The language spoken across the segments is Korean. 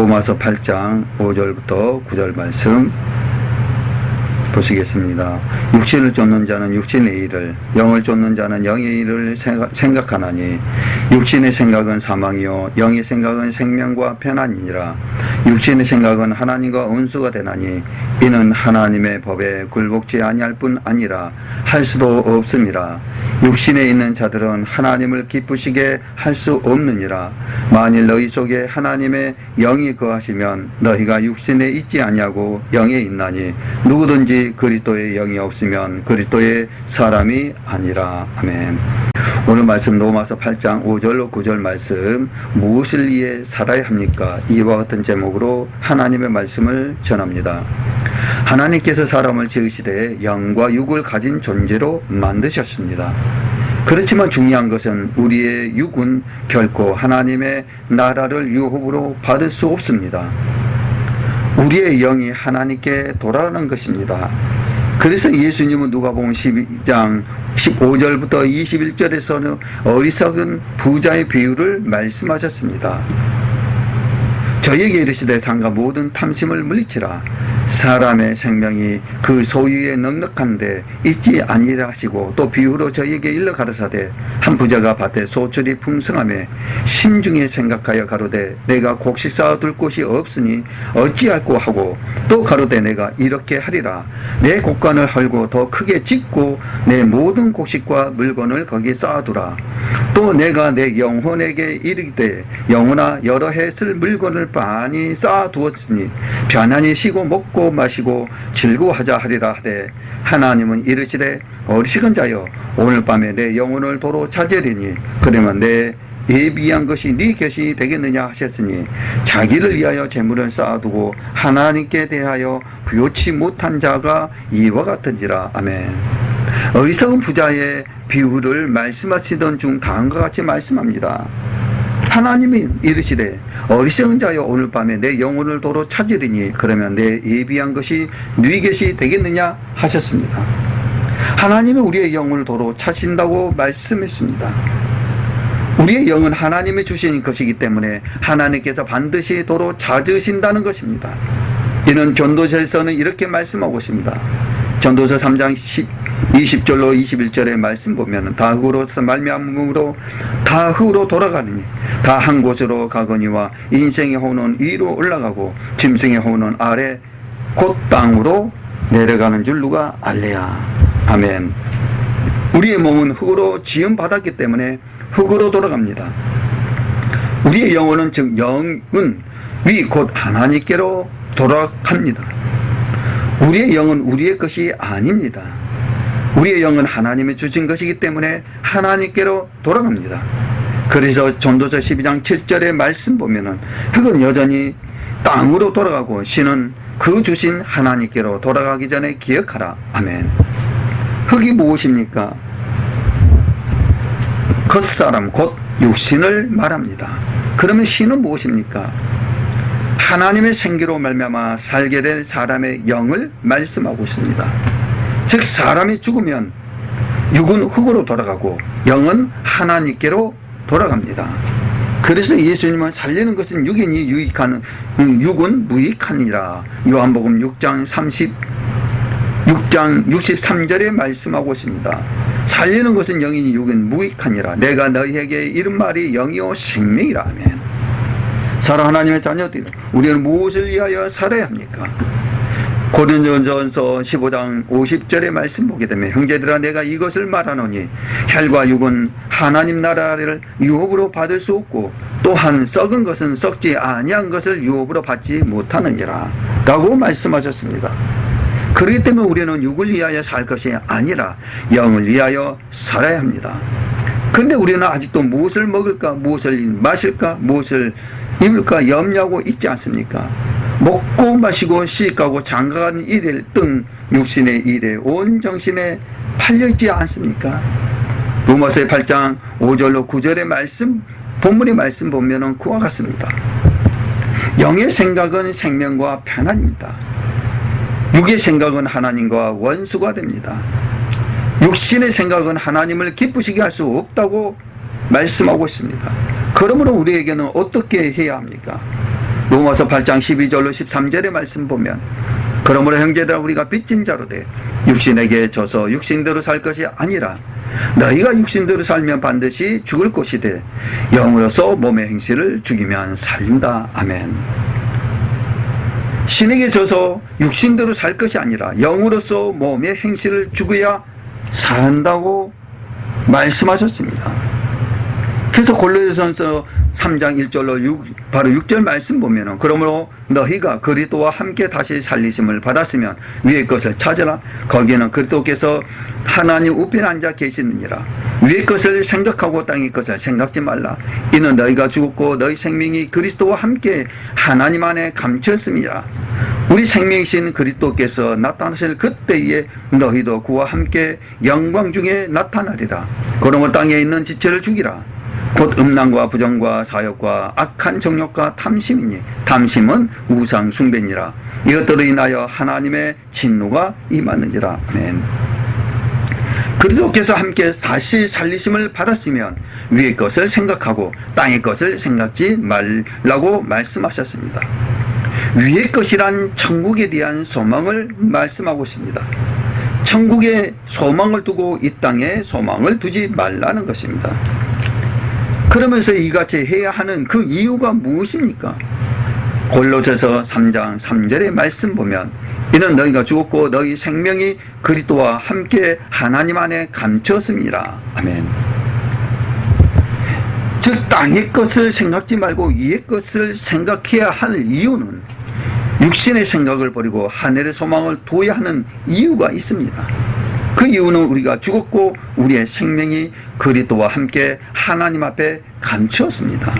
로마서 8장 5절부터 9절 말씀 보시겠습니다. 육신을 쫓는 자는 육신의 일을, 영을 쫓는 자는 영의 일을 생각하나니 육신의 생각은 사망이요 영의 생각은 생명과 편안이니라. 육신의 생각은 하나님과 원수가 되나니 이는 하나님의 법에 굴복지 아니할 뿐 아니라 할 수도 없음이라. 육신에 있는 자들은 하나님을 기쁘시게 할 수 없느니라. 만일 너희 속에 하나님의 영이 거하시면 너희가 육신에 있지 아니하고 영에 있나니 누구든지 그리스도의 영이 없으면 그리스도의 사람이 아니라. 아멘. 오늘 말씀 로마서 8장 5절로 9절 말씀, 무엇을 위해 살아야 합니까? 이와 같은 제목으로 하나님의 말씀을 전합니다. 하나님께서 사람을 지으시되 영과 육을 가진 존재로 만드셨습니다. 그렇지만 중요한 것은 우리의 육은 결코 하나님의 나라를 유혹으로 받을 수 없습니다. 우리의 영이 하나님께 돌아가는 것입니다. 그래서 예수님은 누가복음 12장 15절부터 21절에서는 어리석은 부자의 비유를 말씀하셨습니다. 저에게 이르시되 상가 모든 탐심을 물리치라. 사람의 생명이 그 소유에 넉넉한데 있지 아니라 하시고, 또 비유로 저에게 일러 가라사대 한 부자가 밭에 소출이 풍성하며 심중에 생각하여 가로되 내가 곡식 쌓아둘 곳이 없으니 어찌할꼬 하고, 또 가로되 내가 이렇게 하리라. 내 곡간을 헐고 더 크게 짓고 내 모든 곡식과 물건을 거기에 쌓아두라. 또 내가 내 영혼에게 이르기되 영혼아 여러 해 쓸 물건을 많이 쌓아두었으니 편안히 쉬고 먹고 마시고 즐거워하자 하리라 하되, 하나님은 이르시되 어리석은 자여 오늘 밤에 내 영혼을 도로 찾으리니 그러면 내 예비한 것이 네 것이 되겠느냐 하셨으니, 자기를 위하여 재물을 쌓아두고 하나님께 대하여 부요치 못한 자가 이와 같은지라. 아멘. 어리석은 부자의 비유를 말씀하시던 중 다음과 같이 말씀합니다. 하나님이 이르시되 어리석은 자여 오늘 밤에 내 영혼을 도로 찾으리니 그러면 내 예비한 것이 네 것이 되겠느냐 하셨습니다. 하나님이 우리의 영혼을 도로 찾으신다고 말씀했습니다. 우리의 영은 하나님이 주신 것이기 때문에 하나님께서 반드시 도로 찾으신다는 것입니다. 이는 전도서에서는 이렇게 말씀하고 있습니다. 전도서 3장 20절로 21절의 말씀 보면 다 흙으로서 말미암음으로 다 흙으로 돌아가느니 다 한 곳으로 가거니와 인생의 호는 위로 올라가고 짐승의 호는 아래 곧 땅으로 내려가는 줄 누가 알래야. 아멘. 우리의 몸은 흙으로 지음 받았기 때문에 흙으로 돌아갑니다. 우리의 영혼은 즉 영은 위 곧 하나님께로 돌아갑니다. 우리의 영은 우리의 것이 아닙니다. 우리의 영은 하나님이 주신 것이기 때문에 하나님께로 돌아갑니다. 그래서 전도서 12장 7절의 말씀 보면은 흙은 여전히 땅으로 돌아가고 신은 그 주신 하나님께로 돌아가기 전에 기억하라. 아멘. 흙이 무엇입니까? 겉사람 곧 육신을 말합니다. 그러면 신은 무엇입니까? 하나님의 생기로 말미암아 살게 될 사람의 영을 말씀하고 있습니다. 즉 사람이 죽으면 육은 흙으로 돌아가고 영은 하나님께로 돌아갑니다. 그래서 예수님은 살리는 것은 육이니 육은 무익하니라. 요한복음 6장 63절에 말씀하고 있습니다. 살리는 것은 영이니 육은 무익하니라. 내가 너희에게 이른 말이 영이요 생명이라. 아멘. 사랑 하나님의 자녀들, 우리는 무엇을 위하여 살아야 합니까? 고린도전서 15장 50절의 말씀 보게 되면 형제들아 내가 이것을 말하노니 혈과 육은 하나님 나라를 유업으로 받을 수 없고 또한 썩은 것은 썩지 아니한 것을 유업으로 받지 못하느니라 라고 말씀하셨습니다. 그렇기 때문에 우리는 육을 위하여 살 것이 아니라 영을 위하여 살아야 합니다. 근데 우리는 아직도 무엇을 먹을까, 무엇을 마실까, 무엇을 입을까 염려하고 있지 않습니까? 먹고 마시고 시집가고 장가가는 일일 등 육신의 일에 온 정신에 팔려있지 않습니까? 로마서 8장 5절로 9절의 말씀, 본문의 말씀 보면은 그와 같습니다. 영의 생각은 생명과 편안입니다. 육의 생각은 하나님과 원수가 됩니다. 육신의 생각은 하나님을 기쁘시게 할 수 없다고 말씀하고 있습니다. 그러므로 우리에게는 어떻게 해야 합니까? 로마서 8장 12절로 13절의 말씀 보면 그러므로 형제들아 우리가 빚진 자로 돼 육신에게 져서 육신대로 살 것이 아니라 너희가 육신대로 살면 반드시 죽을 것이되 영으로서 몸의 행실을 죽이면 살린다. 아멘. 신에게 져서 육신대로 살 것이 아니라 영으로서 몸의 행실을 죽여야 산다고 말씀하셨습니다. 그래서 골로새서 3장 1절로 바로 6절 말씀 보면은 그러므로 너희가 그리스도와 함께 다시 살리심을 받았으면 위의 것을 찾으라. 거기에는 그리스도께서 하나님 우편에 앉아 계시느니라. 위의 것을 생각하고 땅의 것을 생각지 말라. 이는 너희가 죽었고 너희 생명이 그리스도와 함께 하나님 안에 감추었음이라. 우리 생명이신 그리스도께서 나타나실 그때에 너희도 그와 함께 영광 중에 나타나리라. 그러므로 땅에 있는 지체를 죽이라. 곧 음란과 부정과 사욕과 악한 정욕과 탐심이니 탐심은 우상 숭배니라. 이것들로 인하여 하나님의 진노가 임하는지라. 아멘. 그리스도께서 함께 다시 살리심을 받았으면 위의 것을 생각하고 땅의 것을 생각지 말라고 말씀하셨습니다. 위의 것이란 천국에 대한 소망을 말씀하고 있습니다. 천국에 소망을 두고 이 땅에 소망을 두지 말라는 것입니다. 그러면서 이같이 해야 하는 그 이유가 무엇입니까? 골로새서 3장 3절의 말씀 보면 이는 너희가 죽었고 너희 생명이 그리스도와 함께 하나님 안에 감추었습니다. 아멘. 즉 땅의 것을 생각지 말고 위의 것을 생각해야 할 이유는 육신의 생각을 버리고 하늘의 소망을 둬야 하는 이유가 있습니다. 그 이유는 우리가 죽었고 우리의 생명이 그리스도와 함께 하나님 앞에 감추었습니다.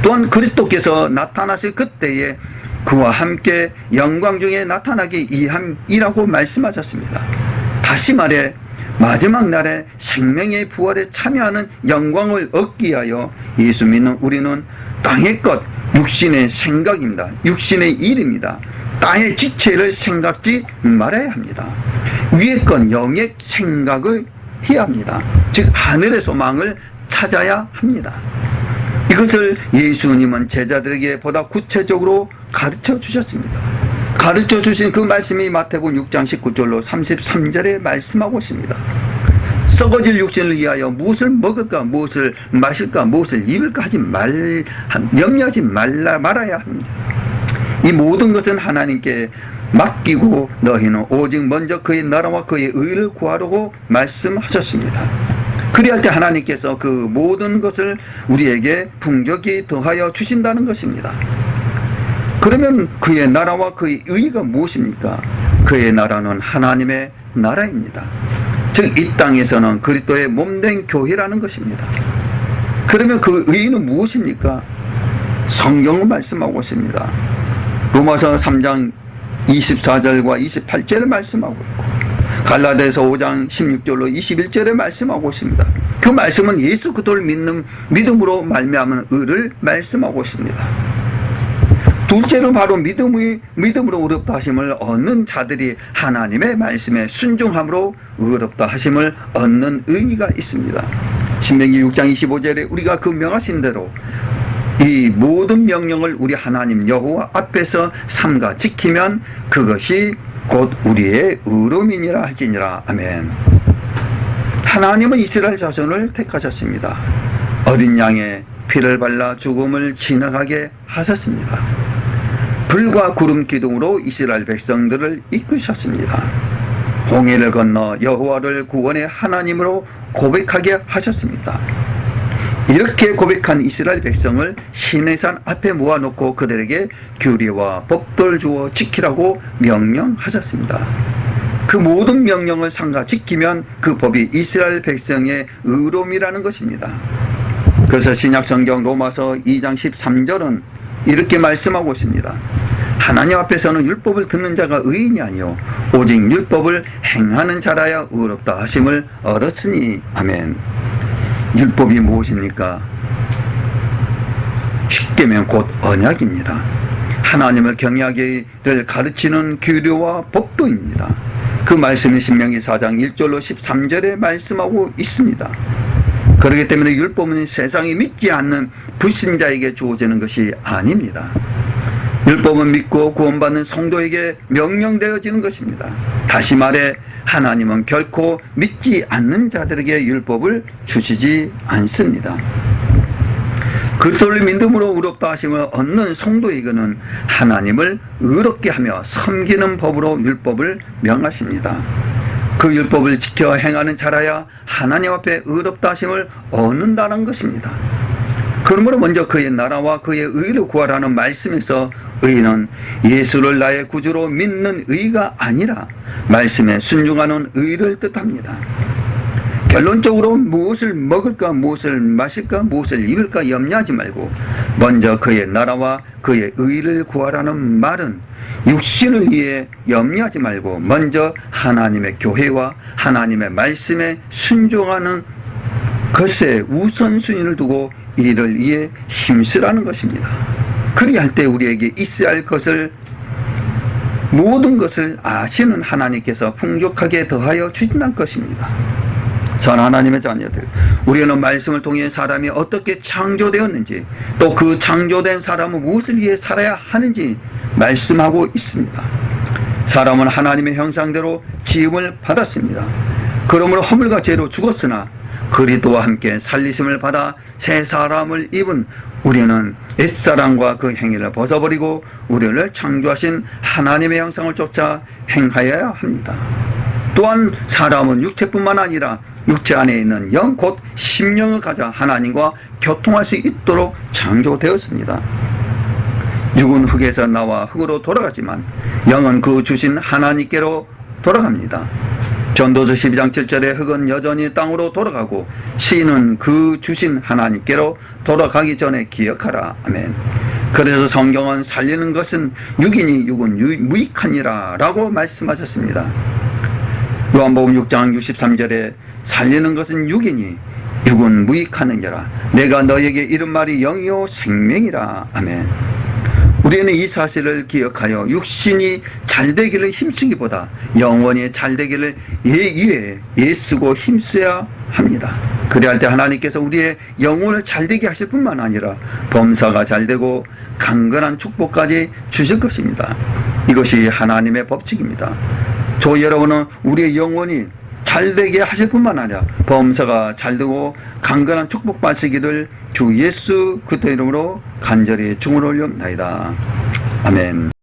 또한 그리스도께서 나타나실 그때에 그와 함께 영광 중에 나타나기 위함이라고 말씀하셨습니다. 다시 말해 마지막 날에 생명의 부활에 참여하는 영광을 얻기 위하여 예수 믿는 우리는 땅의 것, 육신의 생각입니다. 육신의 일입니다. 땅의 지체를 생각지 말아야 합니다. 위의 건 영의 생각을 해야 합니다. 즉 하늘의 소망을 찾아야 합니다. 이것을 예수님은 제자들에게 보다 구체적으로 가르쳐 주셨습니다. 가르쳐 주신 그 말씀이 마태복음 6장 19절로 33절에 말씀하고 있습니다. 썩어질 육신을 위하여 무엇을 먹을까, 무엇을 마실까, 무엇을 입을까 염려하지 말아야 합니다. 이 모든 것은 하나님께 맡기고 너희는 오직 먼저 그의 나라와 그의 의를 구하라고 말씀하셨습니다. 그리할 때 하나님께서 그 모든 것을 우리에게 풍족히 더하여 주신다는 것입니다. 그러면 그의 나라와 그의 의가 무엇입니까? 그의 나라는 하나님의 나라입니다. 즉 이 땅에서는 그리스도의 몸된 교회라는 것입니다. 그러면 그 의는 무엇입니까? 성경은 말씀하고 있습니다. 로마서 3장 24절과 28절에 말씀하고 있고 갈라디아서 5장 16절로 21절에 말씀하고 있습니다. 그 말씀은 예수 그리스도를 믿는 믿음으로 말미암은 의를 말씀하고 있습니다. 둘째로 바로 믿음으로 의롭다 하심을 얻는 자들이 하나님의 말씀에 순종함으로 의롭다 하심을 얻는 의의가 있습니다. 신명기 6장 25절에 우리가 그 명하신 대로 이 모든 명령을 우리 하나님 여호와 앞에서 삼가 지키면 그것이 곧 우리의 의로움이니라 할지니라. 아멘. 하나님은 이스라엘 자손을 택하셨습니다. 어린 양의 피를 발라 죽음을 지나가게 하셨습니다. 불과 구름 기둥으로 이스라엘 백성들을 이끄셨습니다. 홍해를 건너 여호와를 구원의 하나님으로 고백하게 하셨습니다. 이렇게 고백한 이스라엘 백성을 시내산 앞에 모아놓고 그들에게 규례와 법도를 주어 지키라고 명령하셨습니다. 그 모든 명령을 삼가 지키면 그 법이 이스라엘 백성의 의로움이라는 것입니다. 그래서 신약성경 로마서 2장 13절은 이렇게 말씀하고 있습니다. 하나님 앞에서는 율법을 듣는 자가 의인이 아니요 오직 율법을 행하는 자라야 의롭다 하심을 얻었으니. 아멘. 율법이 무엇입니까? 십계명 곧 언약입니다. 하나님을 경외하기를 가르치는 규례와 법도입니다. 그 말씀이 신명기 4장 1절로 13절에 말씀하고 있습니다. 그렇기 때문에 율법은 세상이 믿지 않는 불신자에게 주어지는 것이 아닙니다. 율법은 믿고 구원받는 성도에게 명령되어지는 것입니다. 다시 말해 하나님은 결코 믿지 않는 자들에게 율법을 주시지 않습니다. 그리스도를 믿음으로 의롭다 하심을 얻는 성도에게는 하나님을 의롭게 하며 섬기는 법으로 율법을 명하십니다. 그 율법을 지켜 행하는 자라야 하나님 앞에 의롭다 하심을 얻는다는 것입니다. 그러므로 먼저 그의 나라와 그의 의를 구하라는 말씀에서 의는 예수를 나의 구주로 믿는 의가 아니라 말씀에 순종하는 의를 뜻합니다. 결론적으로 무엇을 먹을까, 무엇을 마실까, 무엇을 입을까 염려하지 말고 먼저 그의 나라와 그의 의를 구하라는 말은 육신을 위해 염려하지 말고 먼저 하나님의 교회와 하나님의 말씀에 순종하는 것에 우선순위를 두고 이를 위해 힘쓰라는 것입니다. 그리할 때 우리에게 있어야 할 것을, 모든 것을 아시는 하나님께서 풍족하게 더하여 주신다는 것입니다. 전 하나님의 자녀들, 우리는 말씀을 통해 사람이 어떻게 창조되었는지, 또 그 창조된 사람은 무엇을 위해 살아야 하는지 말씀하고 있습니다. 사람은 하나님의 형상대로 지음을 받았습니다. 그러므로 허물과 죄로 죽었으나 그리스도와 함께 살리심을 받아 새 사람을 입은 우리는 옛사람과 그 행위를 벗어버리고 우리를 창조하신 하나님의 형상을 쫓아 행하여야 합니다. 또한 사람은 육체뿐만 아니라 육체 안에 있는 영 곧 심령을 가져 하나님과 교통할 수 있도록 창조되었습니다. 육은 흙에서 나와 흙으로 돌아가지만 영은 그 주신 하나님께로 돌아갑니다. 전도서 12장 7절에 흙은 여전히 땅으로 돌아가고 씨는 그 주신 하나님께로 돌아가기 전에 기억하라. 아멘. 그래서 성경은 살리는 것은 육이니 육은 무익하니라 라고 말씀하셨습니다. 요한복음 6장 63절에 살리는 것은 육이니 육은 무익하느니라. 내가 너에게 이른 말이 영이요 생명이라. 아멘. 우리는 이 사실을 기억하여 육신이 잘되기를 힘쓰기보다 영원히 잘되기를 애쓰고 힘써야 합니다. 그래야 할 때 하나님께서 우리의 영혼을 잘되게 하실 뿐만 아니라 범사가 잘되고 강건한 축복까지 주실 것입니다. 이것이 하나님의 법칙입니다. 저 여러분은 우리의 영혼이 잘되게 하실 뿐만 아니라 범사가 잘되고 강건한 축복 받으시기를 주 예수 그리스도 이름으로 간절히 중을 올려옵나이다. 아멘.